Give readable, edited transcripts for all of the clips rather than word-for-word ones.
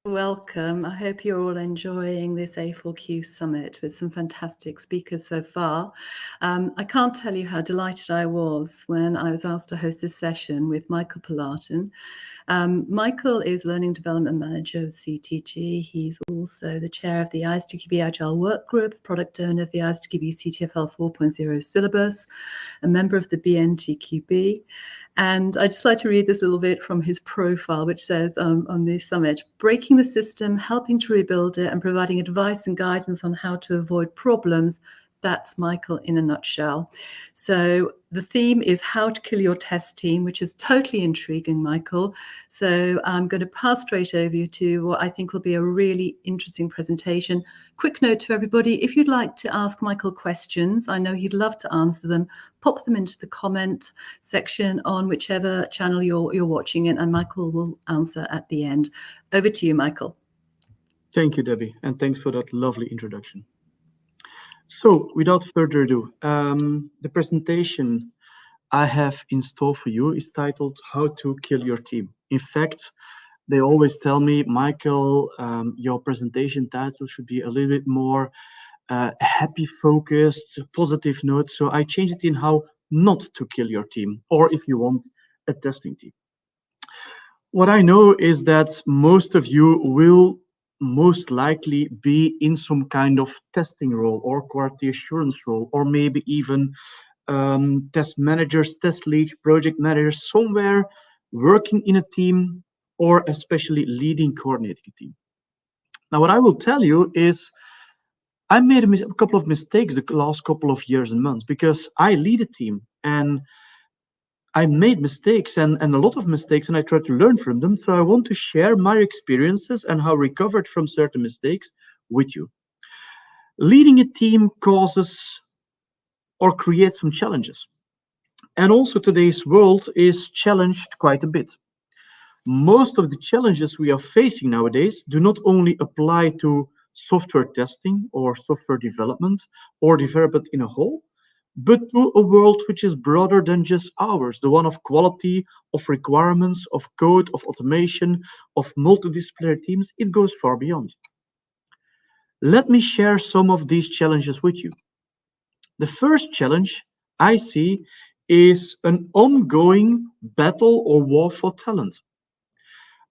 Welcome. I hope you're all enjoying this A4Q Summit with some fantastic speakers so far. I can't tell you how delighted I was when I was asked to host this session with Michaël Pilaeten. Michael is Learning Development Manager of CTG. He's also the chair of the IS2QB Agile Work Group, product owner of the IS2QB CTFL 4.0 syllabus, a member of the BNTQB. And I'd just like to read this a little bit from his profile, which says on this summit, breaking the system, helping to rebuild it, and providing advice and guidance on how to avoid problems. That's Michaël in a nutshell. So the theme is how to kill your test team, which is totally intriguing, Michaël. So I'm going to pass straight over to what I think will be a really interesting presentation. Quick note to everybody, if you'd like to ask Michaël questions, I know he'd love to answer them, pop them into the comment section on whichever channel you're watching it, and Michaël will answer at the end. Over to you, Michaël. Thank you, Debbie, and thanks for that lovely introduction. So, without further ado, the presentation I have in store for you is titled How to Kill Your Team. In fact, they always tell me, Michaël, your presentation title should be a little bit more happy focused, positive note. So I changed it in how not to kill your team, or if you want, a testing team. What I know is that most of you will most likely be in some kind of testing role or quality assurance role, or maybe even test managers, test leads, project managers, somewhere working in a team, or especially leading, coordinating a team. Now, what I will tell you is I made a couple of mistakes the last couple of years and months, because I lead a team and I made mistakes and a lot of mistakes, and I try to learn from them. So I want to share my experiences and how I recovered from certain mistakes with you. Leading a team causes or creates some challenges. And also today's world is challenged quite a bit. Most of the challenges we are facing nowadays do not only apply to software testing or software development or development in a whole, but to a world which is broader than just ours, the one of quality, of requirements, of code, of automation, of multidisciplinary teams. It goes far beyond. Let me share some of these challenges with you. The first challenge I see is an ongoing battle or war for talent.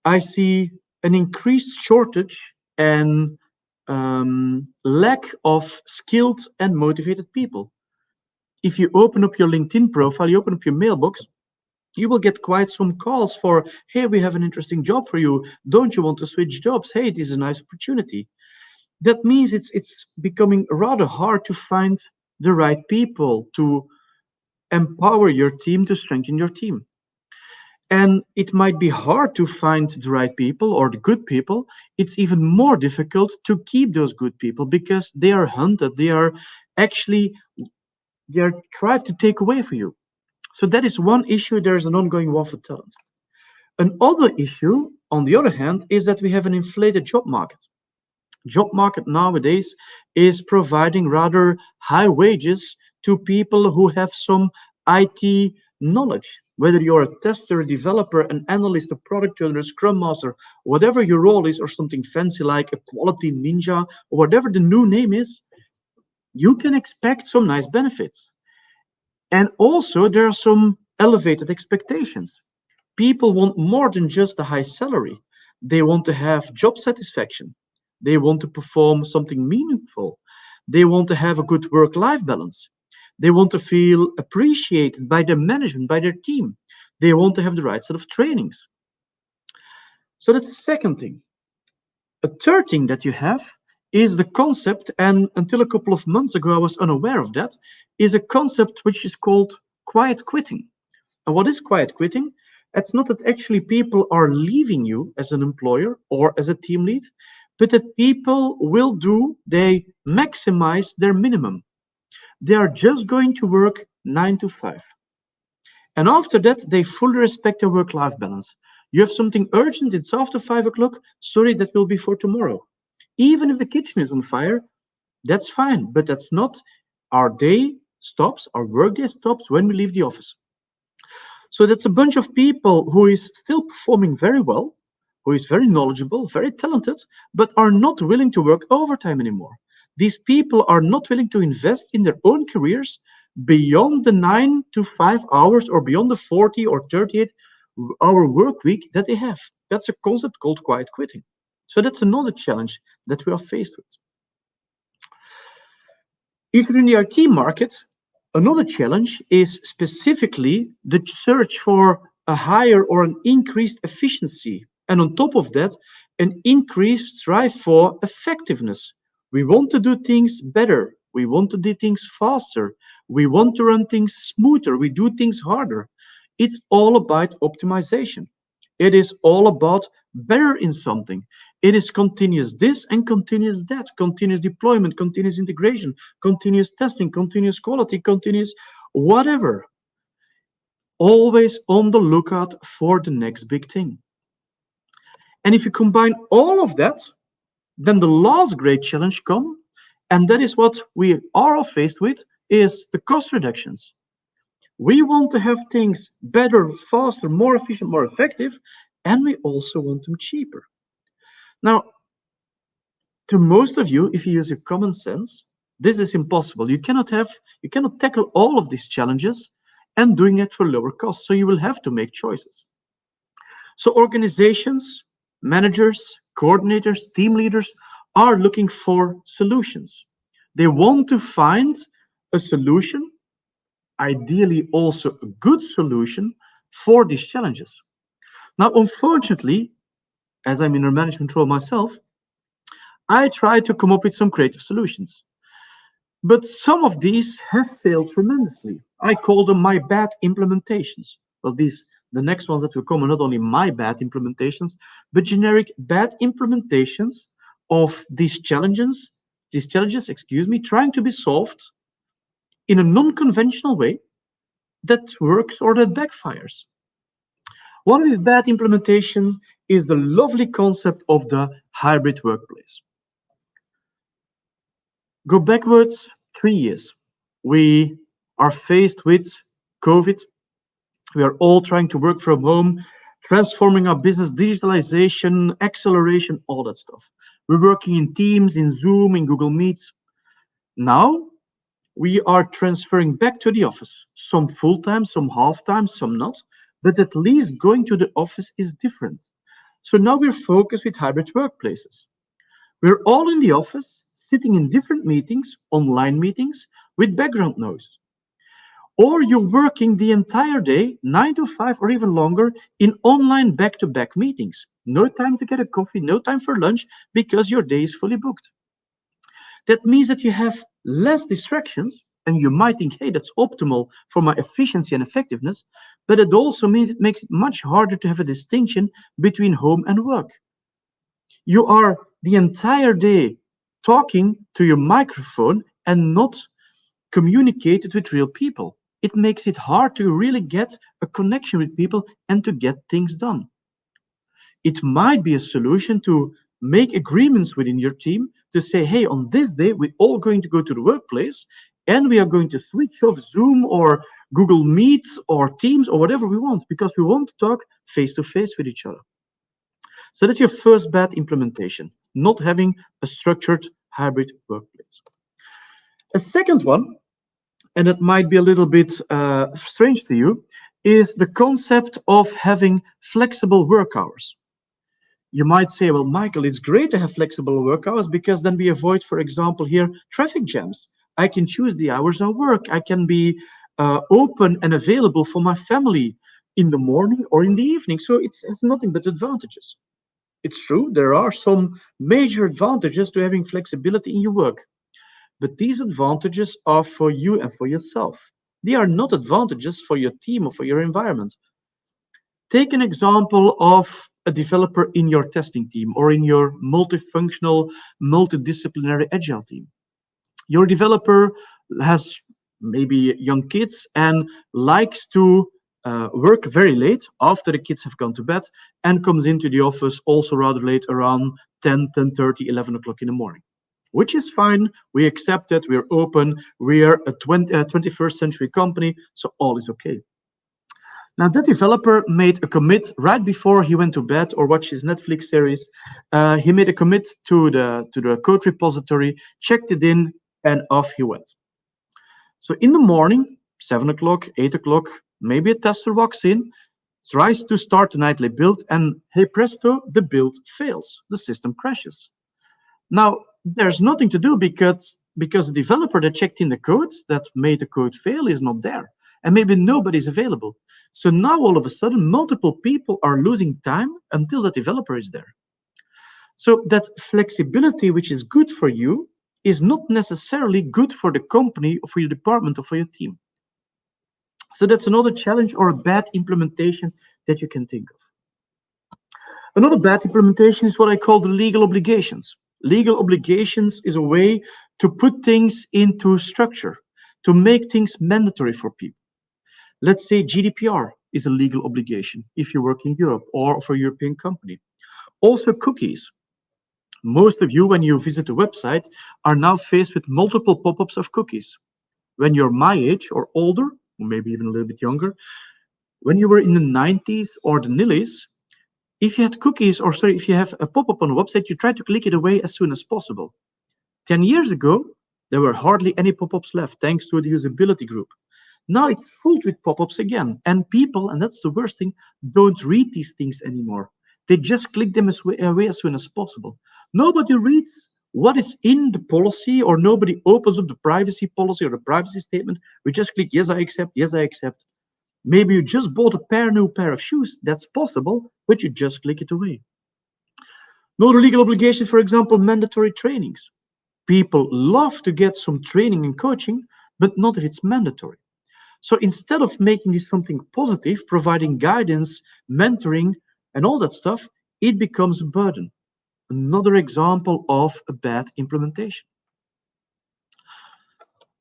I see an increased shortage and lack of skilled and motivated people. If you open up your LinkedIn profile, you open up your mailbox, you will get quite some calls for, hey, we have an interesting job for you. Don't you want to switch jobs? Hey, this is a nice opportunity. That means it's becoming rather hard to find the right people to empower your team, to strengthen your team. And it might be hard to find the right people or the good people. It's even more difficult to keep those good people because they are hunted. They are tried to take away from you. So that is one issue. There is an ongoing war for talent. Another issue, on the other hand, is that we have an inflated job market. Job market nowadays is providing rather high wages to people who have some IT knowledge. Whether you're a tester, a developer, an analyst, a product owner, a scrum master, whatever your role is, or something fancy like a quality ninja, or whatever the new name is, you can expect some nice benefits. And also there are some elevated expectations. People want more than just a high salary. They want to have job satisfaction. They want to perform something meaningful. They want to have a good work-life balance. They want to feel appreciated by their management, by their team. They want to have the right set of trainings. So that's the second thing. A third thing that you have is the concept, and until a couple of months ago I was unaware of that, is a concept which is called quiet quitting. And what is quiet quitting? It's not that actually people are leaving you as an employer or as a team lead, but that people they maximize their minimum. They are just going to work 9 to 5. And after that, they fully respect their work-life balance. You have something urgent, it's after 5 o'clock, sorry, that will be for tomorrow. Even if the kitchen is on fire, that's fine, but that's not our day stops, our workday stops when we leave the office. So that's a bunch of people who is still performing very well, who is very knowledgeable, very talented, but are not willing to work overtime anymore. These people are not willing to invest in their own careers beyond the 9 to 5 hours or beyond the 40 or 38-hour work week that they have. That's a concept called quiet quitting. So that's another challenge that we are faced with. If you're in the IT market, another challenge is specifically the search for a higher or an increased efficiency. And on top of that, an increased drive for effectiveness. We want to do things better. We want to do things faster. We want to run things smoother. We do things harder. It's all about optimization. It is all about better in something. It is continuous this and continuous that, continuous deployment, continuous integration, continuous testing, continuous quality, continuous whatever. Always on the lookout for the next big thing. And if you combine all of that, then the last great challenge comes, and that is what we are all faced with, is the cost reductions. We want to have things better, faster, more efficient, more effective, and we also want them cheaper. Now, to most of you, if you use your common sense, this is impossible. You cannot tackle all of these challenges and doing it for lower cost. So you will have to make choices. So organizations, managers, coordinators, team leaders are looking for solutions. They want to find a solution, ideally also a good solution for these challenges. Now, unfortunately, as I'm in a management role myself, I try to come up with some creative solutions. But some of these have failed tremendously. I call them my bad implementations. Well, the next ones that will come are not only my bad implementations, but generic bad implementations of these challenges, trying to be solved in a non-conventional way that works or that backfires. One of these bad implementations is the lovely concept of the hybrid workplace. Go backwards 3 years. We are faced with COVID. We are all trying to work from home, transforming our business, digitalization, acceleration, all that stuff. We're working in Teams, in Zoom, in Google Meets. Now we are transferring back to the office, some full-time, some half-time, some not, but at least going to the office is different. So now we're focused with hybrid workplaces. We're all in the office, sitting in different meetings, online meetings, with background noise. Or you're working the entire day, 9 to 5 or even longer, in online back-to-back meetings. No time to get a coffee, no time for lunch, because your day is fully booked. That means that you have less distractions, and you might think, hey, that's optimal for my efficiency and effectiveness, but it also means it makes it much harder to have a distinction between home and work. You are the entire day talking to your microphone and not communicated with real people. It makes it hard to really get a connection with people and to get things done. It might be a solution to make agreements within your team to say, hey, on this day, we're all going to go to the workplace and we are going to switch off Zoom or Google Meets or Teams or whatever we want, because we want to talk face to face with each other. So that's your first bad implementation, not having a structured hybrid workplace. A second one, and it might be a little bit strange to you, is the concept of having flexible work hours. You might say, well, Michael, it's great to have flexible work hours because then we avoid, for example, here, traffic jams. I can choose the hours I work. I can be open and available for my family in the morning or in the evening. So it's nothing but advantages. It's true, there are some major advantages to having flexibility in your work. But these advantages are for you and for yourself. They are not advantages for your team or for your environment. Take an example of a developer in your testing team or in your multifunctional, multidisciplinary agile team. Your developer has maybe young kids and likes to work very late after the kids have gone to bed and comes into the office also rather late, around 10, 10:30, 11 o'clock in the morning. Which is fine. We accept it. We're open. We are a 21st century company, so all is okay. Now, that developer made a commit right before he went to bed or watched his Netflix series. He made a commit to the code repository, checked it in, and off he went. So in the morning, 7 o'clock, 8 o'clock, maybe a tester walks in, tries to start the nightly build, and hey presto, the build fails. The system crashes. Now, there's nothing to do because the developer that checked in the code that made the code fail is not there. And maybe nobody's available. So now all of a sudden, multiple people are losing time until the developer is there. So that flexibility, which is good for you, is not necessarily good for the company or for your department or for your team. So that's another challenge or a bad implementation that you can think of. Another bad implementation is what I call the legal obligations. Legal obligations is a way to put things into structure, to make things mandatory for people. Let's say GDPR is a legal obligation if you work in Europe or for a European company. Also cookies. Most of you, when you visit a website, are now faced with multiple pop-ups of cookies. When you're my age or older, or maybe even a little bit younger, when you were in the 90s or the nillies, if you had cookies, or sorry, if you have a pop-up on a website, you try to click it away as soon as possible. 10 years ago, there were hardly any pop-ups left, thanks to the usability group. Now it's full with pop-ups again, and people, and that's the worst thing, don't read these things anymore. They just click them away as soon as possible. Nobody reads what is in the policy, or nobody opens up the privacy policy or the privacy statement. We just click, yes, I accept, yes, I accept. Maybe you just bought a new pair of shoes. That's possible, but you just click it away. Another legal obligation, for example, mandatory trainings. People love to get some training and coaching, but not if it's mandatory. So instead of making this something positive, providing guidance, mentoring, and all that stuff, it becomes a burden. Another example of a bad implementation.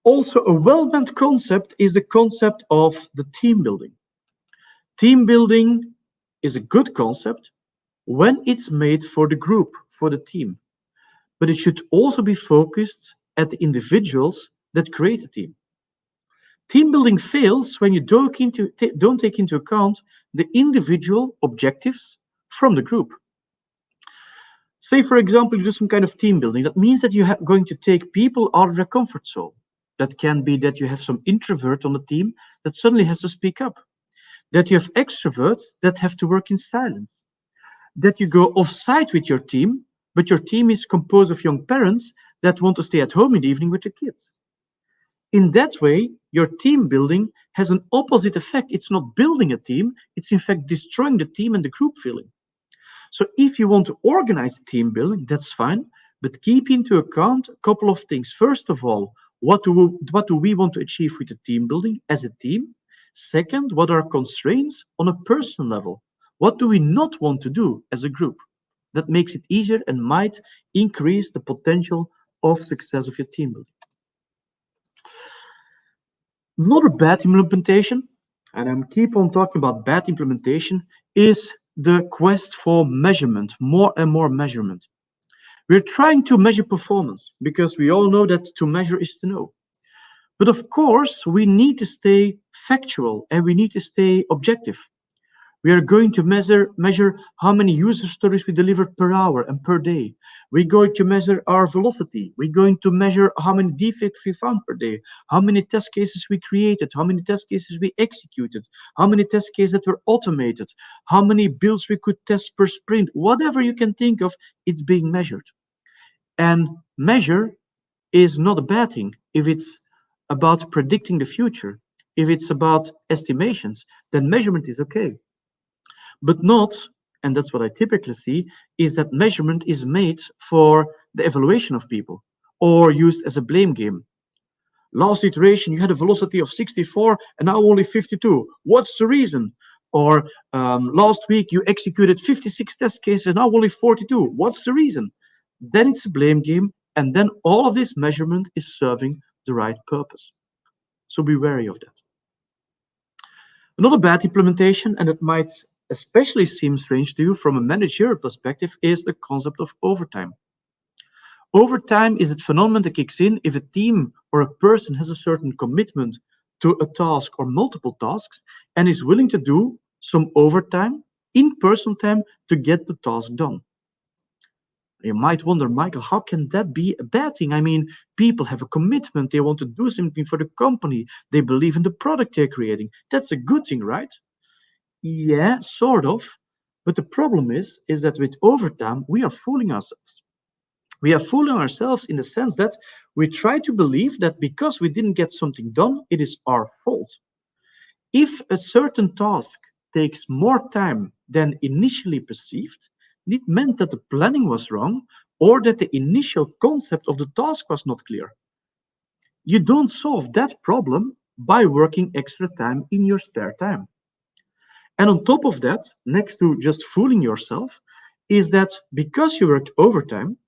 Also, a well-meant concept is the concept of the team building. Team building is a good concept when it's made for the group, for the team. But it should also be focused at the individuals that create the team. Team building fails when you don't take into account the individual objectives from the group. Say, for example, you do some kind of team building. That means that you're going to take people out of their comfort zone. That can be that you have some introvert on the team that suddenly has to speak up. That you have extroverts that have to work in silence. That you go off-site with your team, but your team is composed of young parents that want to stay at home in the evening with their kids. In that way, your team building has an opposite effect. It's not building a team, it's in fact destroying the team and the group feeling. So if you want to organize team building, that's fine, but keep into account a couple of things. First of all, what do we want to achieve with the team building as a team? Second, what are constraints on a personal level? What do we not want to do as a group? That makes it easier and might increase the potential of success of your team building. Not a bad implementation, and I keep on talking about bad implementation, is the quest for measurement, more and more measurement. We're trying to measure performance because we all know that to measure is to know. But of course, we need to stay factual and we need to stay objective. We are going to measure how many user stories we delivered per hour and per day. We're going to measure our velocity. We're going to measure how many defects we found per day, how many test cases we created, how many test cases we executed, how many test cases that were automated, how many builds we could test per sprint. Whatever you can think of, it's being measured. And measure is not a bad thing if it's about predicting the future. If it's about estimations, then measurement is okay. But not, and that's what I typically see, is that measurement is made for the evaluation of people or used as a blame game. Last iteration, you had a velocity of 64 and now only 52. What's the reason? Or last week, you executed 56 test cases, now only 42. What's the reason? Then it's a blame game, and then all of this measurement is serving the right purpose. So be wary of that. Another bad implementation, and it might especially seem strange to you from a managerial perspective, is the concept of overtime. Overtime is a phenomenon that kicks in if a team or a person has a certain commitment to a task or multiple tasks and is willing to do some overtime in person time to get the task done. You might wonder, Michael, how can that be a bad thing? I mean, people have a commitment. They want to do something for the company. They believe in the product they're creating. That's a good thing, right? Yeah, sort of. But the problem is that with overtime, we are fooling ourselves. We are fooling ourselves in the sense that we try to believe that because we didn't get something done, it is our fault. If a certain task takes more time than initially perceived, it meant that the planning was wrong or that the initial concept of the task was not clear. You don't solve that problem by working extra time in your spare time. And on top of that, next to just fooling yourself, is that because you worked overtime,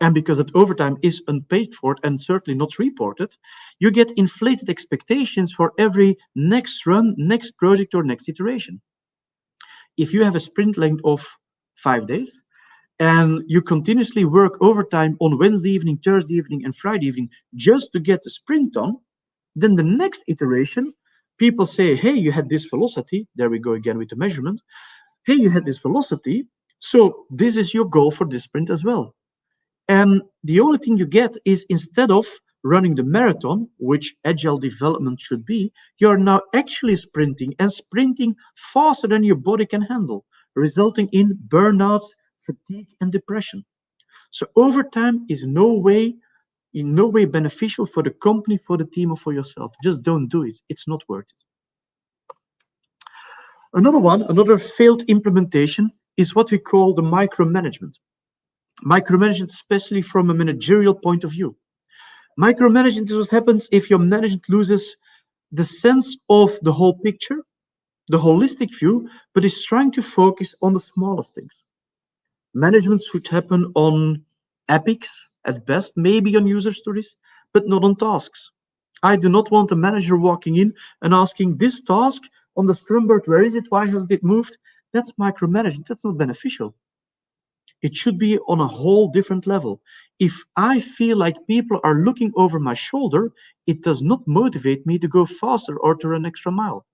and because that overtime is unpaid for and certainly not reported, you get inflated expectations for every next run, next project, or next iteration. If you have a sprint length of 5 days and you continuously work overtime on Wednesday evening, Thursday evening, and Friday evening just to get the sprint done, then the next iteration, people say, hey, you had this velocity. There we go again with the measurement. Hey, you had this velocity. So this is your goal for this sprint as well. And the only thing you get is instead of running the marathon, which agile development should be, you're now actually sprinting and sprinting faster than your body can handle, resulting in burnouts, fatigue, and depression. So overtime is in no way beneficial for the company, for the team, or for yourself. Just don't do it. It's not worth it. Another failed implementation is what we call the micromanagement. Micromanagement, especially from a managerial point of view. Micromanagement is what happens if your management loses the sense of the whole picture, the holistic view, but is trying to focus on the smallest things. Management should happen on epics at best, maybe on user stories, but not on tasks. I do not want a manager walking in and asking this task on the Scrum board, where is it? Why has it moved? That's micromanagement. That's not beneficial. It should be on a whole different level. If I feel like people are looking over my shoulder, it does not motivate me to go faster or to run extra mile.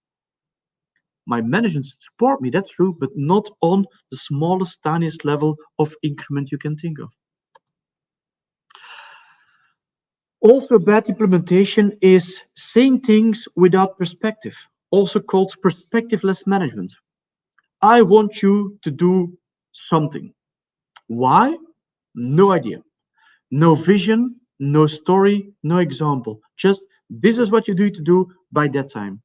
My management support me, that's true, but not on the smallest, tiniest level of increment you can think of. Also, bad implementation is saying things without perspective, also called perspectiveless management. I want you to do something. Why? No idea. No vision, no story, no example. Just this is what you need to do by that time.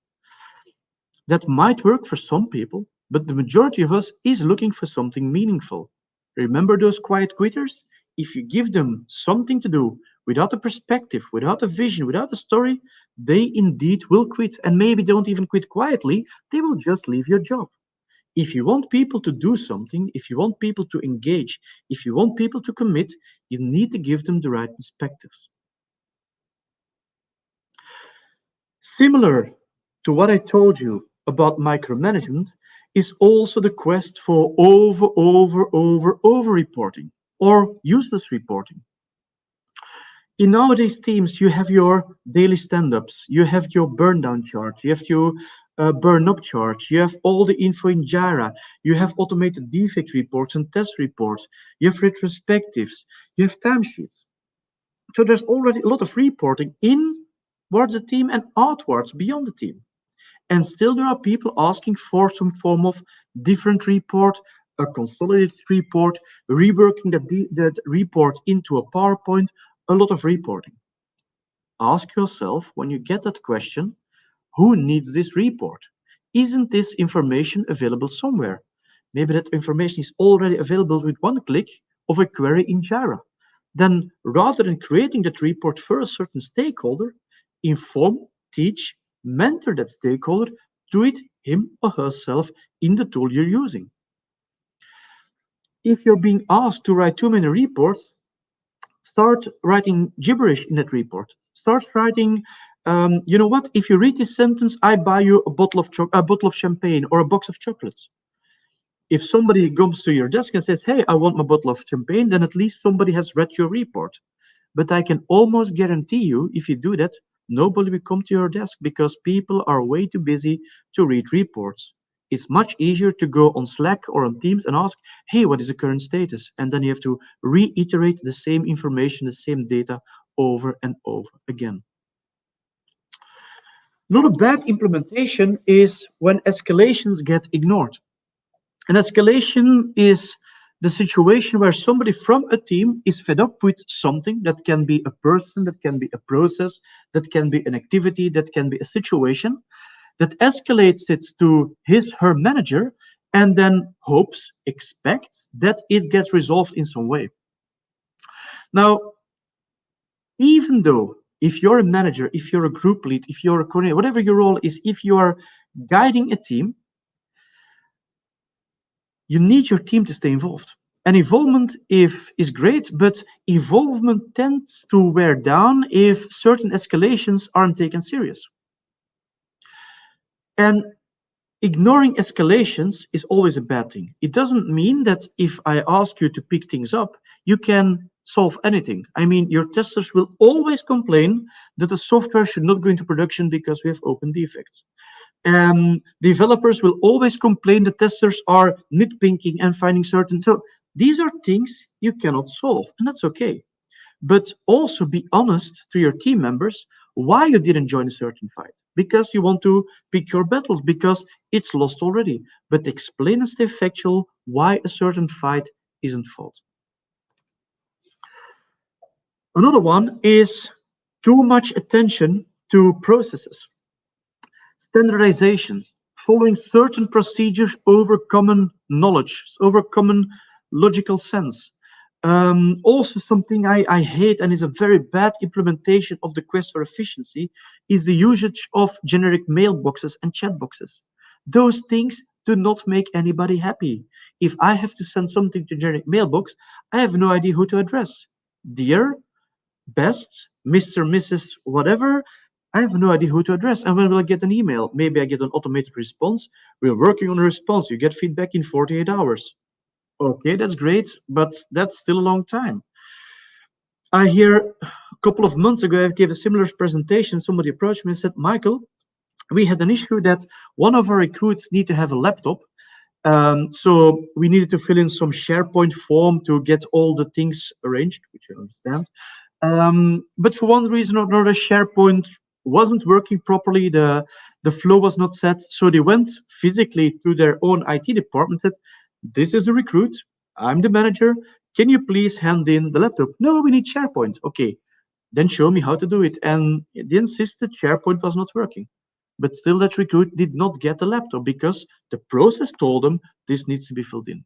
That might work for some people, but the majority of us is looking for something meaningful. Remember those quiet quitters? If you give them something to do without a perspective, without a vision, without a story, they indeed will quit. And maybe don't even quit quietly, they will just leave your job. If you want people to do something, if you want people to engage, if you want people to commit, you need to give them the right perspectives. Similar to what I told you about micromanagement is also the quest for over reporting or useless reporting. In nowadays teams, you have your daily stand-ups, you have your burn down chart, you have your burn up chart, you have all the info in Jira, you have automated defect reports and test reports, you have retrospectives, you have timesheets. So there's already a lot of reporting inwards the team and outwards beyond the team. And still there are people asking for some form of different report, a consolidated report, reworking that report into a PowerPoint, a lot of reporting. Ask yourself when you get that question, who needs this report? Isn't this information available somewhere? Maybe that information is already available with one click of a query in Jira. Then rather than creating that report for a certain stakeholder, inform, teach, mentor that stakeholder, do it him or herself in the tool you're using. If you're being asked to write too many reports, start writing gibberish in that report. Start writing, you know what? If you read this sentence, I buy you a bottle of champagne or a box of chocolates. If somebody comes to your desk and says, hey, I want my bottle of champagne, then at least somebody has read your report. But I can almost guarantee you, if you do that, nobody will come to your desk because people are way too busy to read reports. It's much easier to go on Slack or on Teams and ask, hey, what is the current status? And then you have to reiterate the same information, the same data over and over again. Not a bad implementation is when escalations get ignored. An escalation is the situation where somebody from a team is fed up with something that can be a person, that can be a process, that can be an activity, that can be a situation, that escalates it to his, her manager, and then hopes, expects that it gets resolved in some way. Now, even though if you're a manager, if you're a group lead, if you're a coordinator, whatever your role is, if you are guiding a team, you need your team to stay involved. And involvement is great, but involvement tends to wear down if certain escalations aren't taken serious. And ignoring escalations is always a bad thing. It doesn't mean that if I ask you to pick things up, you can solve anything. I mean, your testers will always complain that the software should not go into production because we have open defects. Developers will always complain that testers are nitpicking and finding certain. So these are things you cannot solve, and that's okay. But also be honest to your team members why you didn't join a certain fight. Because you want to pick your battles, because it's lost already. But explain and stay factual why a certain fight isn't fought. Another one is too much attention to processes. Standardization, following certain procedures over common knowledge, over common logical sense. Also something I hate and is a very bad implementation of the quest for efficiency is the usage of generic mailboxes and chat boxes. Those things do not make anybody happy. If I have to send something to generic mailbox, I have no idea who to address. Dear, best, Mr., Mrs., whatever, I have no idea who to address. And when will I get an email? Maybe I get an automated response. We're working on a response. You get feedback in 48 hours. Okay, that's great, but that's still a long time. I hear a couple of months ago, I gave a similar presentation. Somebody approached me and said, Michael, we had an issue that one of our recruits need to have a laptop. So we needed to fill in some SharePoint form to get all the things arranged, which I understand. But for one reason or another, SharePoint wasn't working properly. The flow was not set. So they went physically to their own IT department and said, this is the recruit. I'm the manager. Can you please hand in the laptop? No, we need SharePoint. Okay, then show me how to do it. And they insisted SharePoint was not working. But still that recruit did not get the laptop because the process told them this needs to be filled in.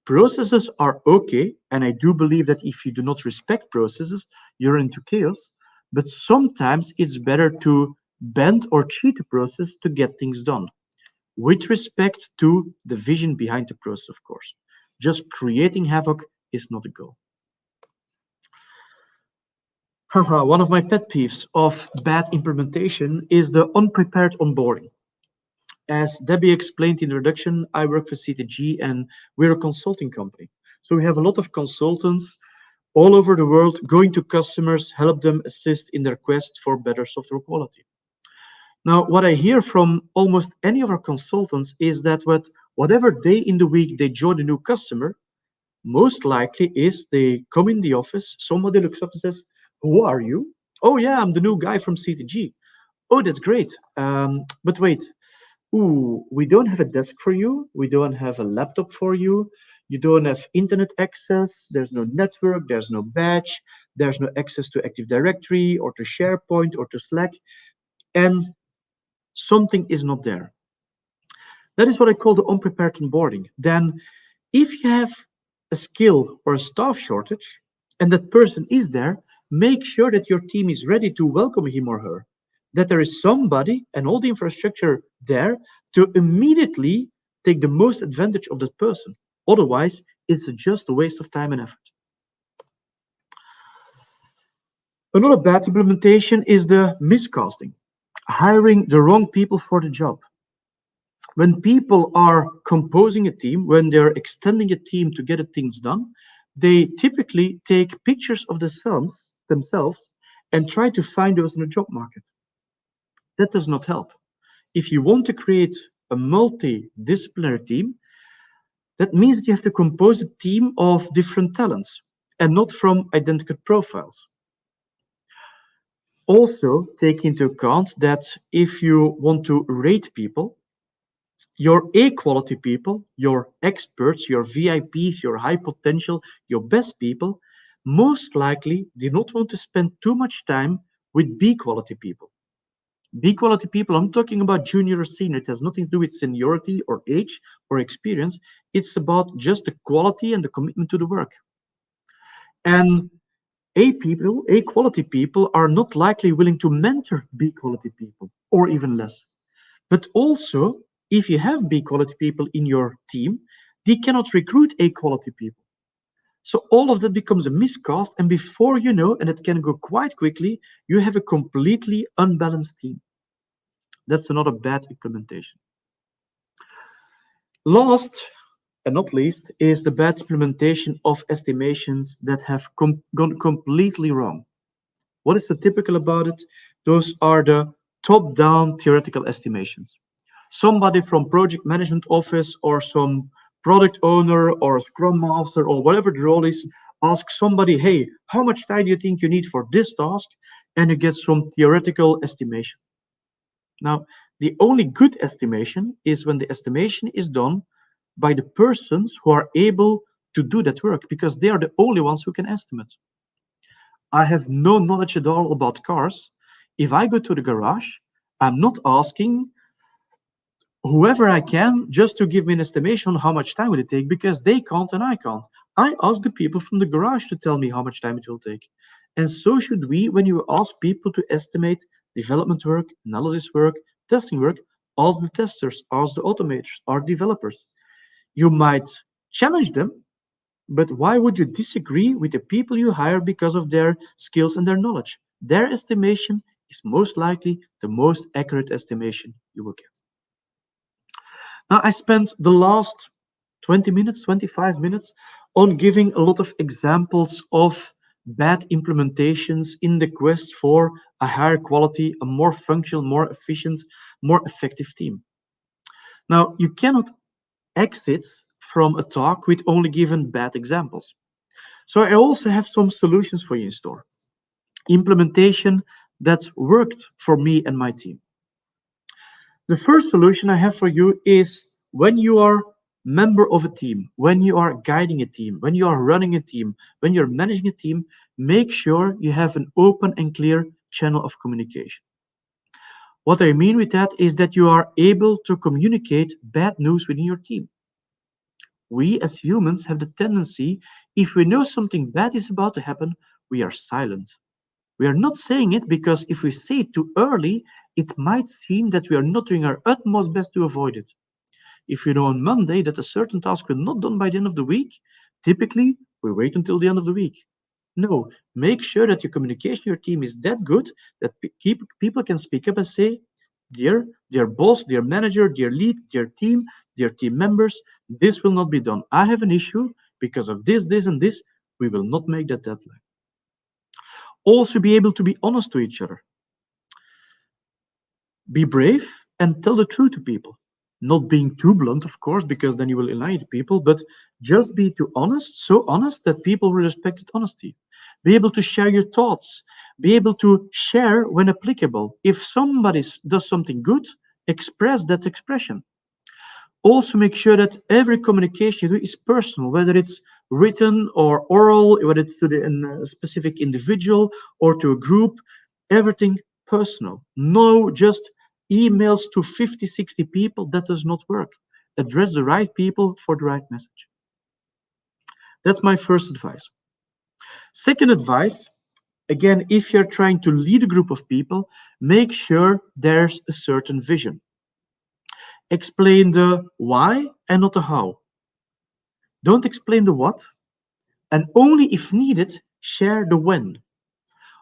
Processes are okay, and I do believe that if you do not respect processes, you're into chaos. But sometimes it's better to bend or cheat the process to get things done, with respect to the vision behind the process, of course. Just creating havoc is not a goal. One of my pet peeves of bad implementation is the unprepared onboarding. As Debbie explained in the introduction, I work for CTG and we're a consulting company. So we have a lot of consultants all over the world going to customers, help them assist in their quest for better software quality. Now, what I hear from almost any of our consultants is that whatever day in the week they join a new customer, most likely is they come in the office, somebody looks up and says, who are you? Oh yeah, I'm the new guy from CTG. Oh, that's great. But wait, we don't have a desk for you. We don't have a laptop for you. You don't have internet access. There's no network. There's no badge. There's no access to Active Directory or to SharePoint or to Slack. And something is not there. That is what I call the unprepared onboarding. Then if you have a skill or a staff shortage and that person is there, make sure that your team is ready to welcome him or her, that there is somebody and all the infrastructure there to immediately take the most advantage of that person. Otherwise, it's just a waste of time and effort. Another bad implementation is the miscasting, hiring the wrong people for the job. When people are composing a team, when they're extending a team to get things done, they typically take pictures of themselves and try to find those in the job market. That does not help. If you want to create a multidisciplinary team, that means that you have to compose a team of different talents and not from identical profiles. Also, take into account that if you want to rate people, your A-quality people, your experts, your VIPs, your high potential, your best people, most likely do not want to spend too much time with B-quality people. B-quality people, I'm talking about junior or senior. It has nothing to do with seniority or age or experience. It's about just the quality and the commitment to the work. And A-quality people are not likely willing to mentor B-quality people, or even less. But also, if you have B-quality people in your team, they cannot recruit A-quality people. So all of that becomes a miscast, and before you know, and it can go quite quickly, you have a completely unbalanced team. That's another bad implementation. Last and not least is the bad implementation of estimations that have gone completely wrong. What is the typical about it? Those are the top-down theoretical estimations. Somebody from project management office or some product owner or a scrum master or whatever the role is, ask somebody, hey, how much time do you think you need for this task? And you get some theoretical estimation. Now, the only good estimation is when the estimation is done by the persons who are able to do that work, because they are the only ones who can estimate. I have no knowledge at all about cars. If I go to the garage, I'm not asking whoever I can just to give me an estimation on how much time will it take, because they can't and I can't. I ask the people from the garage to tell me how much time it will take. And so should we, when you ask people to estimate development work, analysis work, testing work, ask the testers, ask the automators, or developers. You might challenge them, but why would you disagree with the people you hire because of their skills and their knowledge? Their estimation is most likely the most accurate estimation you will get. Now, I spent the last 20 minutes, 25 minutes on giving a lot of examples of bad implementations in the quest for a higher quality, a more functional, more efficient, more effective team. Now, you cannot exit from a talk with only given bad examples. So I also have some solutions for you in store. Implementation that worked for me and my team. The first solution I have for you is when you are member of a team, when you are guiding a team, when you are running a team, when you're managing a team, make sure you have an open and clear channel of communication. What I mean with that is that you are able to communicate bad news within your team. We as humans have the tendency, if we know something bad is about to happen, we are silent. We are not saying it because if we say it too early, it might seem that we are not doing our utmost best to avoid it. If you know on Monday that a certain task will not done by the end of the week, typically we wait until the end of the week. No, make sure that your communication, your team is that good that people can speak up and say, dear boss, dear manager, dear lead, dear team members, this will not be done. I have an issue because of this, this, and this. We will not make that deadline. Also be able to be honest to each other. Be brave and tell the truth to people. Not being too blunt, of course, because then you will alienate people, but just be too honest, so honest that people will respect honesty. Be able to share your thoughts. Be able to share when applicable. If somebody does something good, express that expression. Also make sure that every communication you do is personal, whether it's written or oral, whether it's to a specific individual or to a group, everything personal. No just emails to 50, 60 people, that does not work. Address the right people for the right message. That's my first advice. Second advice, again, if you're trying to lead a group of people, make sure there's a certain vision. Explain the why and not the how. Don't explain the what, and only if needed, share the when.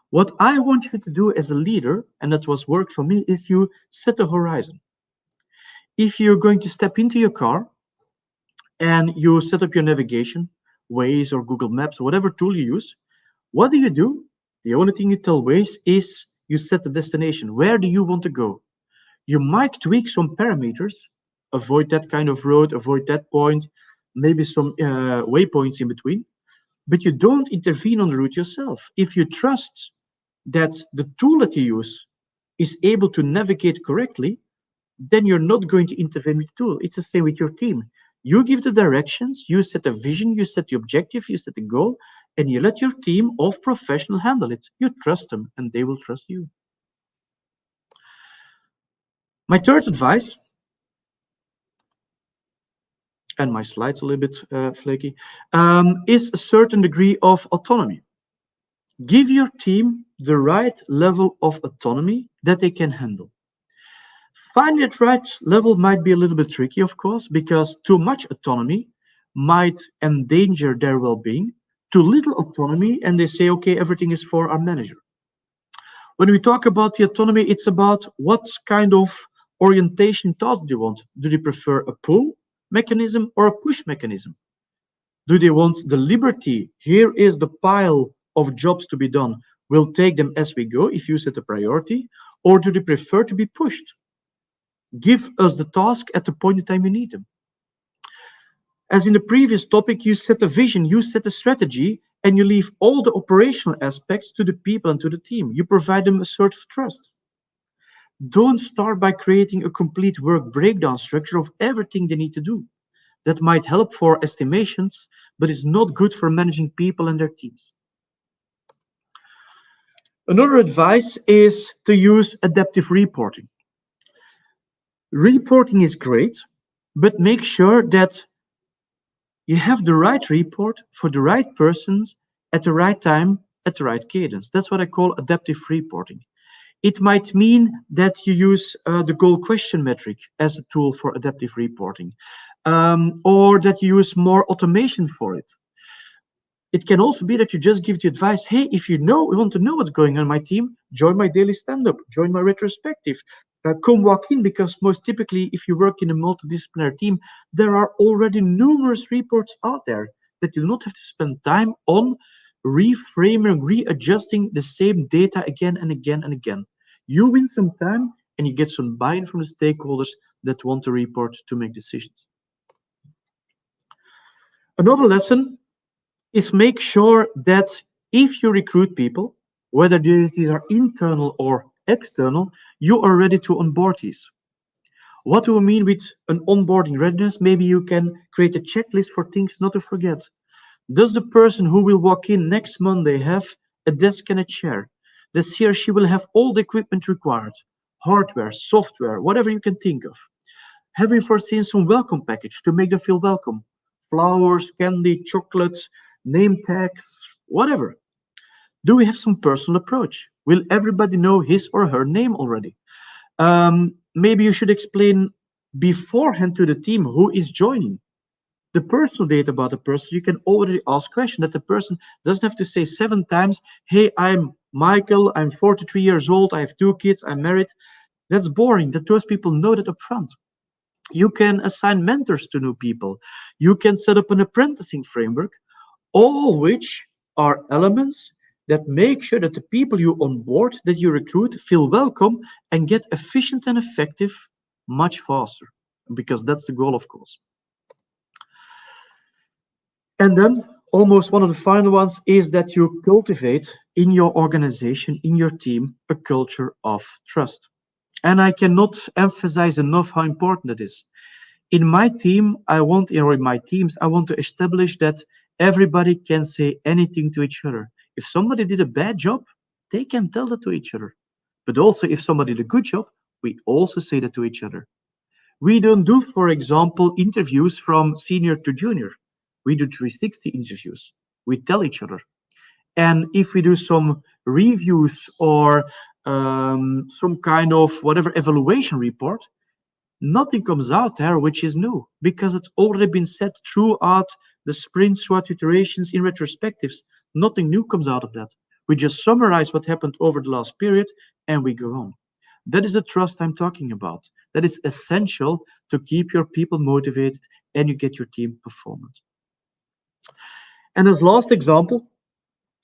What I want you to do as a leader, and that was work for me, is you set a horizon. If you're going to step into your car and you set up your navigation, Waze or Google Maps, whatever tool you use, what do? The only thing you tell Waze is you set the destination. Where do you want to go? You might tweak some parameters, avoid that kind of road, avoid that point, maybe some waypoints in between, but you don't intervene on the route yourself. If you trust that the tool that you use is able to navigate correctly, then you're not going to intervene with the tool. It's the same with your team. You give the directions, you set a vision, you set the objective, you set the goal, and you let your team of professionals handle it. You trust them, and they will trust you. My third advice, and my slide's a little bit flaky, is a certain degree of autonomy. Give your team the right level of autonomy that they can handle. Finding that right level might be a little bit tricky, of course, because too much autonomy might endanger their well-being. Too little autonomy, and they say, okay, everything is for our manager. When we talk about the autonomy, it's about what kind of orientation task do they want. Do they prefer a pull mechanism or a push mechanism? Do they want the liberty? Here is the pile of jobs to be done. We'll take them as we go if you set a priority. Or do they prefer to be pushed? Give us the task at the point in time you need them. As in the previous topic, you set a vision, you set a strategy, and you leave all the operational aspects to the people and to the team. You provide them a sort of trust. Don't start by creating a complete work breakdown structure of everything they need to do. That might help for estimations, but it's not good for managing people and their teams. Another advice is to use adaptive reporting. Reporting is great, but make sure that you have the right report for the right persons at the right time, at the right cadence. That's what I call adaptive reporting. It might mean that you use the goal question metric as a tool for adaptive reporting, or that you use more automation for it. It can also be that you just give the advice, hey, if you want to know what's going on in my team, join my daily stand-up, join my retrospective, come walk in, because most typically, if you work in a multidisciplinary team, there are already numerous reports out there that you do not have to spend time on reframing, readjusting the same data again and again and again. You win some time and you get some buy-in from the stakeholders that want to report to make decisions. Another lesson is make sure that if you recruit people, whether these are internal or external, you are ready to onboard these. What do we mean with an onboarding readiness? Maybe you can create a checklist for things not to forget. Does the person who will walk in next Monday have a desk and a chair? Does he or she will have all the equipment required? Hardware, software, whatever you can think of. Have you foreseen some welcome package to make them feel welcome? Flowers, candy, chocolates, name tags, whatever. Do we have some personal approach? Will everybody know his or her name already? Maybe you should explain beforehand to the team who is joining. The personal data about the person, you can already ask questions that the person doesn't have to say 7 times, hey, I'm Michael, I'm 43 years old, I have 2 kids, I'm married. That's boring, that those people know that up front. You can assign mentors to new people. You can set up an apprenticing framework, all which are elements that make sure that the people you onboard, that you recruit, feel welcome and get efficient and effective much faster, because that's the goal, of course. And then almost one of the final ones is that you cultivate in your organization, in your team, a culture of trust. And I cannot emphasize enough how important it is. In my team, or in my teams, I want to establish that everybody can say anything to each other. If somebody did a bad job, they can tell that to each other. But also, if somebody did a good job, we also say that to each other. We don't do, for example, interviews from senior to junior. We do 360 interviews. We tell each other. And if we do some reviews or some kind of whatever evaluation report, nothing comes out there which is new, because it's already been said throughout the sprints, throughout iterations, in retrospectives. Nothing new comes out of that. We just summarize what happened over the last period and we go on. That is the trust I'm talking about. That is essential to keep your people motivated and you get your team performant. And as last example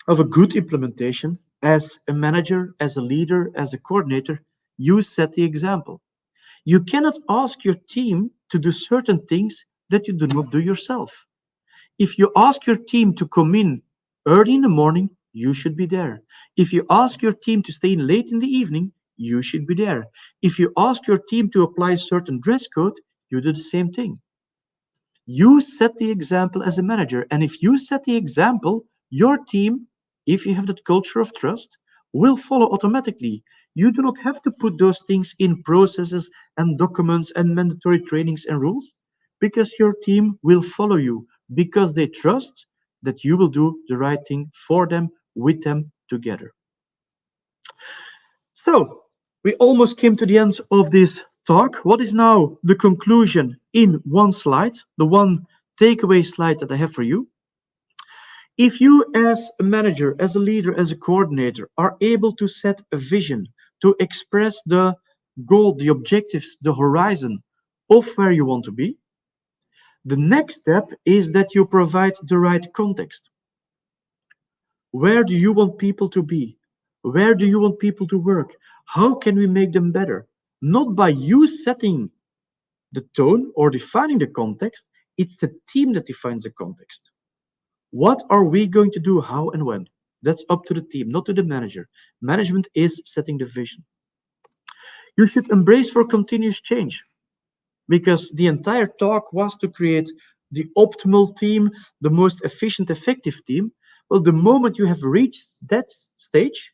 of a good implementation as a manager, as a leader, as a coordinator, you set the example. You cannot ask your team to do certain things that you do not do yourself. If you ask your team to come in early in the morning, you should be there. If you ask your team to stay in late in the evening, you should be there. If you ask your team to apply a certain dress code, you do the same thing. You set the example as a manager. And if you set the example, your team, if you have that culture of trust, will follow automatically. You do not have to put those things in processes and documents and mandatory trainings and rules because your team will follow you because they trust that you will do the right thing for them, with them, together. So, we almost came to the end of this talk. What is now the conclusion in one slide, the one takeaway slide that I have for you? If you, as a manager, as a leader, as a coordinator, are able to set a vision, to express the goal, the objectives, the horizon of where you want to be, the next step is that you provide the right context. Where do you want people to be? Where do you want people to work? How can we make them better? Not by you setting the tone or defining the context, it's the team that defines the context. What are we going to do, how and when? That's up to the team, not to the manager. Management is setting the vision. You should embrace for continuous change because the entire talk was to create the optimal team, the most efficient, effective team. Well, the moment you have reached that stage,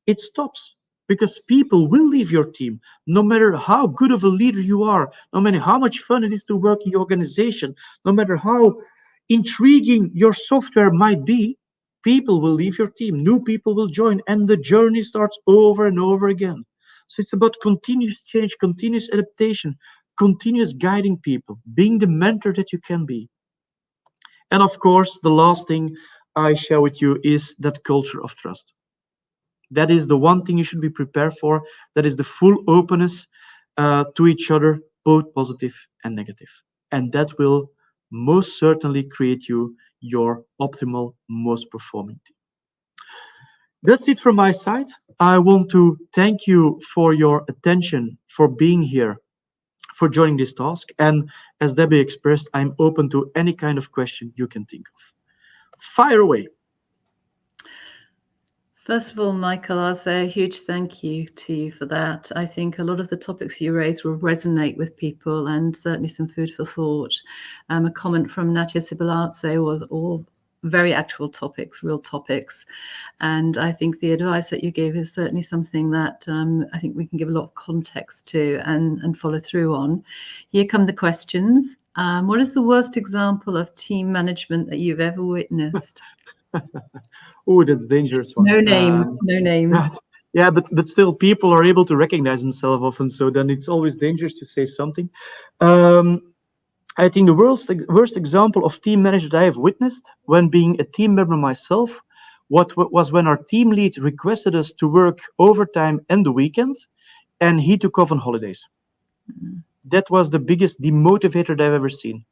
it stops because people will leave your team. No matter how good of a leader you are, no matter how much fun it is to work in your organization, no matter how intriguing your software might be, people will leave your team, new people will join, and the journey starts over and over again. So it's about continuous change, continuous adaptation, continuous guiding people, being the mentor that you can be. And of course, the last thing I share with you is that culture of trust. That is the one thing you should be prepared for. That is the full openness to each other, both positive and negative. And that will most certainly create you your optimal, most performing team. That's it from my side. I want to thank you for your attention, for being here, for joining this task. And as Debbie expressed, I'm open to any kind of question you can think of. Fire away. First of all, Michael, I'll say a huge thank you to you for that. I think a lot of the topics you raised will resonate with people and certainly some food for thought. A comment from Natia Sibilatse was all very actual topics, real topics. And I think the advice that you gave is certainly something that I think we can give a lot of context to and follow through on. Here come the questions. What is the worst example of team management that you've ever witnessed? Oh, that's a dangerous one. No names, no names. Yeah, but still, people are able to recognize themselves often, so then it's always dangerous to say something. I think the worst example of team management I have witnessed when being a team member myself was when our team lead requested us to work overtime and the weekends, and he took off on holidays. That was the biggest demotivator that I've ever seen.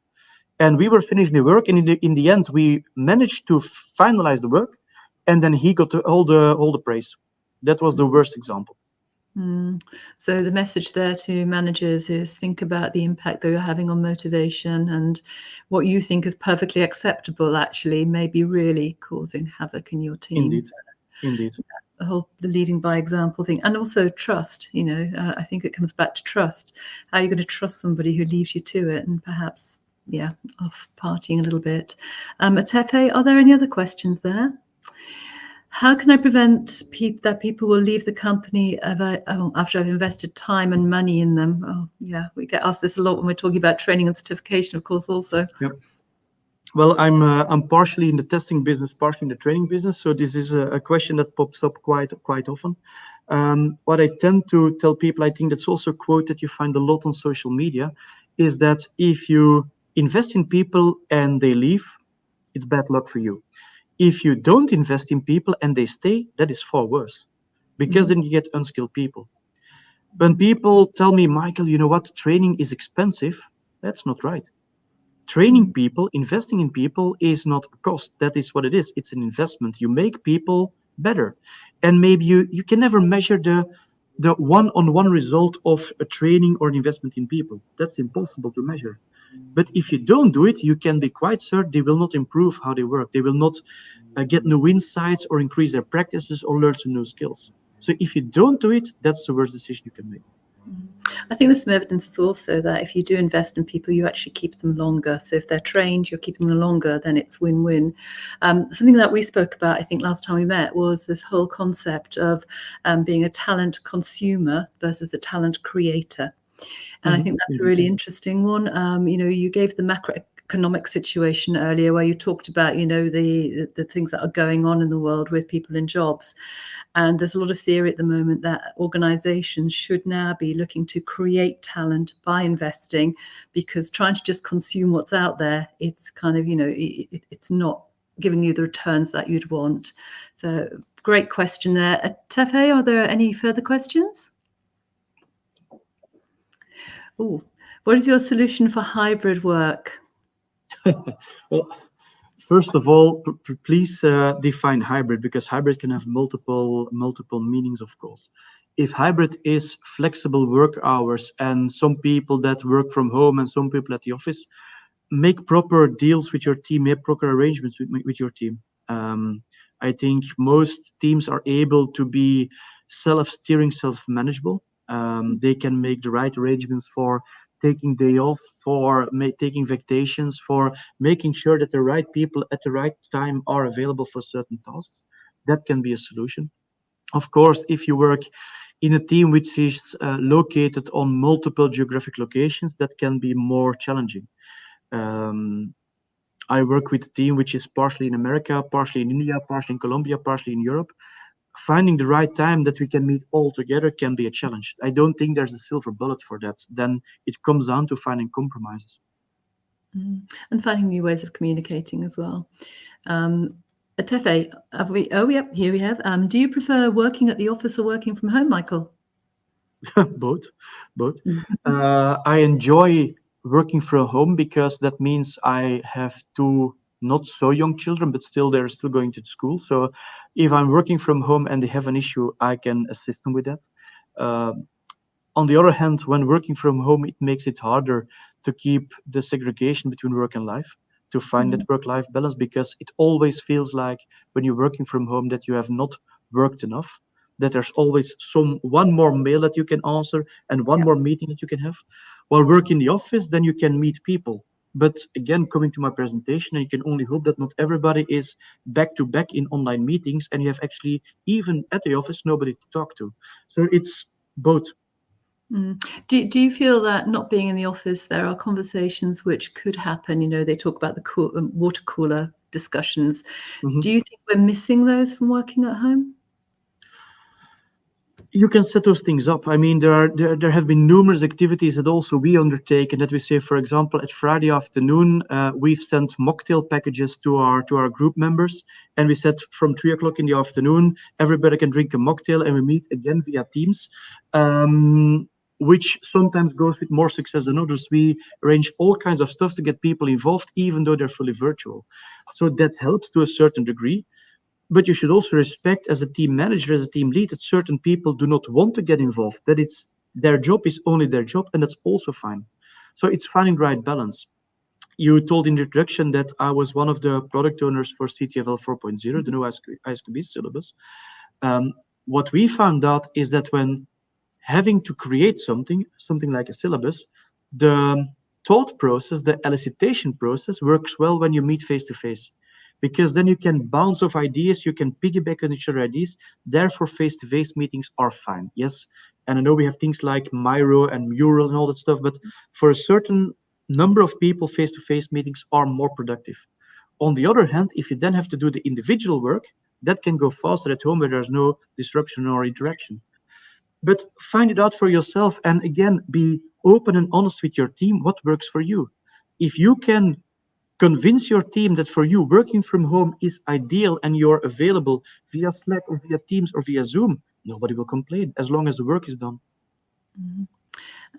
And we were finishing the work, and in the end, we managed to finalize the work, and then he got all the praise. That was the worst example. So the message there to managers is think about the impact that you're having on motivation, and what you think is perfectly acceptable actually may be really causing havoc in your team. Indeed. The leading by example thing, and also trust. I think it comes back to trust. How are you going to trust somebody who leaves you to it and perhaps off partying a little bit? Atefe, are there any other questions there? How can I prevent that people will leave the company after I've invested time and money in them? Oh, yeah, we get asked this a lot when we're talking about training and certification, of course, also. Yep. Well, I'm partially in the testing business, partially in the training business, so this is a question that pops up quite often. What I tend to tell people, I think that's also a quote that you find a lot on social media, is that if you invest in people and they leave, it's bad luck for you. If you don't invest in people and they stay, that is far worse, because then you get unskilled people. When people tell me, Michael, you know what, training is expensive, that's not right. Training people, investing in people is not a cost. That is what it is. It's an investment. You make people better. And maybe you can never measure the one-on-one result of a training or an investment in people. That's impossible to measure. But if you don't do it, you can be quite certain they will not improve how they work. They will not get new insights or increase their practices or learn some new skills. So if you don't do it, that's the worst decision you can make. I think there's some evidence is also that if you do invest in people, you actually keep them longer. So if they're trained, you're keeping them longer, then it's win-win. Something that we spoke about, I think, last time we met was this whole concept of being a talent consumer versus a talent creator. And I think that's a really interesting one. You gave the macroeconomic situation earlier where you talked about, the things that are going on in the world with people in jobs. And there's a lot of theory at the moment that organizations should now be looking to create talent by investing, because trying to just consume what's out there, it's kind of, it's not giving you the returns that you'd want. So great question there. Tefe, are there any further questions? Oh, what is your solution for hybrid work? Well, first of all, please define hybrid, because hybrid can have multiple meanings, of course. If hybrid is flexible work hours and some people that work from home and some people at the office, make proper deals with your team, make proper arrangements with your team. I think most teams are able to be self-steering, self-manageable. They can make the right arrangements for taking day off, for taking vacations, for making sure that the right people at the right time are available for certain tasks. That can be a solution. Of course, if you work in a team which is located on multiple geographic locations, that can be more challenging. I work with a team which is partially in America, partially in India, partially in Colombia, partially in Europe. Finding the right time that we can meet all together can be a challenge. I don't think there's a silver bullet for that. Then it comes down to finding compromises. And finding new ways of communicating as well. Tefe, here we have. Do you prefer working at the office or working from home, Michaël? Both. I enjoy working from home because that means I have two not so young children, but still they're still going to school. So if I'm working from home and they have an issue, I can assist them with that. On the other hand, when working from home, it makes it harder to keep the segregation between work and life, to find that work-life balance, because it always feels like when you're working from home that you have not worked enough, that there's always one more mail that you can answer and one more meeting that you can have. While working in the office, then you can meet people. But again, coming to my presentation, you can only hope that not everybody is back to back in online meetings, and you have actually, even at the office, nobody to talk to. So it's both. Do you feel that not being in the office, there are conversations which could happen? They talk about the water cooler discussions. Do you think we're missing those from working at home? You can set those things up. I mean, there have been numerous activities that also we undertake, and that we say, for example, at Friday afternoon, we've sent mocktail packages to our group members, and we said from 3:00 in the afternoon, everybody can drink a mocktail, and we meet again via Teams, which sometimes goes with more success than others. We arrange all kinds of stuff to get people involved, even though they're fully virtual. So that helps to a certain degree. But you should also respect, as a team manager, as a team lead, that certain people do not want to get involved, that it's their job is only their job, and that's also fine. So it's finding the right balance. You told in the introduction that I was one of the product owners for CTFL 4.0, the new ASQ syllabus. What we found out is that when having to create something like a syllabus, the thought process, the elicitation process works well when you meet face-to-face. Because then you can bounce off ideas, you can piggyback on each other's ideas. Therefore, face-to-face meetings are fine. Yes, and I know we have things like Miro and Mural and all that stuff, but for a certain number of people, face-to-face meetings are more productive. On the other hand, if you then have to do the individual work, that can go faster at home where there's no disruption or interaction. But find it out for yourself, and again, be open and honest with your team. What works for you? If you can convince your team that for you working from home is ideal and you're available via Slack or via Teams or via Zoom, nobody will complain as long as the work is done.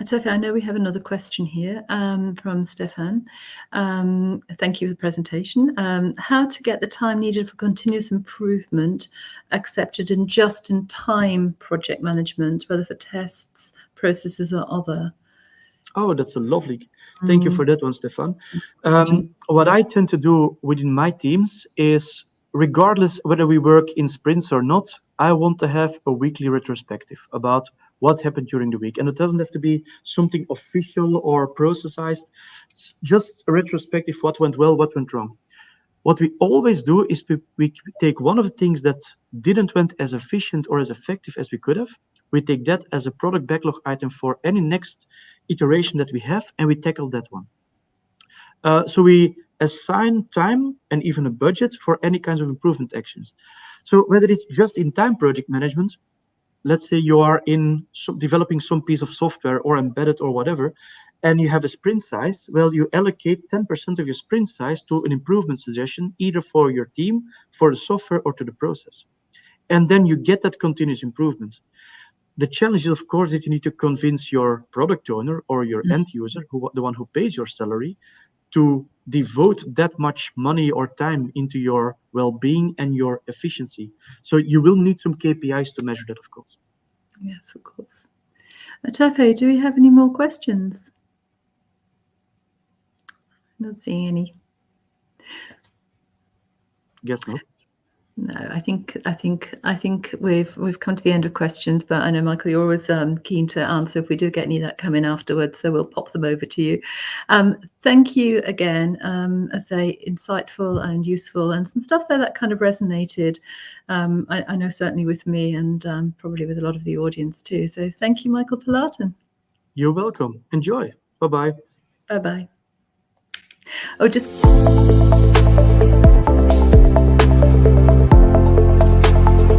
Tefe, I know we have another question here from Stefan. Thank you for the presentation. How to get the time needed for continuous improvement accepted in just-in-time project management, whether for tests, processes, or other? Oh, that's a lovely. Thank you for that one, Stefan. Question. What I tend to do within my teams is, regardless whether we work in sprints or not, I want to have a weekly retrospective about what happened during the week. And it doesn't have to be something official or processized, it's just a retrospective, what went well, what went wrong. What we always do is we take one of the things that didn't went as efficient or as effective as we could have. We take that as a product backlog item for any next iteration that we have, and we tackle that one. So we assign time and even a budget for any kinds of improvement actions. So whether it's just in time project management, let's say you are developing some piece of software or embedded or whatever, and you have a sprint size, well, you allocate 10% of your sprint size to an improvement suggestion, either for your team, for the software, or to the process. And then you get that continuous improvement. The challenge is, of course, that you need to convince your product owner or your end user, the one who pays your salary, to devote that much money or time into your well-being and your efficiency. So you will need some KPIs to measure that, of course. Yes, of course. Tefe, do we have any more questions? Not seeing any. Guess not. No, I think we've come to the end of questions, but I know, Michael, you're always keen to answer if we do get any of that coming afterwards, so we'll pop them over to you. Thank you again. As I say, insightful and useful, and some stuff there that kind of resonated. I know certainly with me, and probably with a lot of the audience too. So thank you, Michaël Pilaeten. You're welcome. Enjoy. Bye-bye. Bye-bye. Oh, just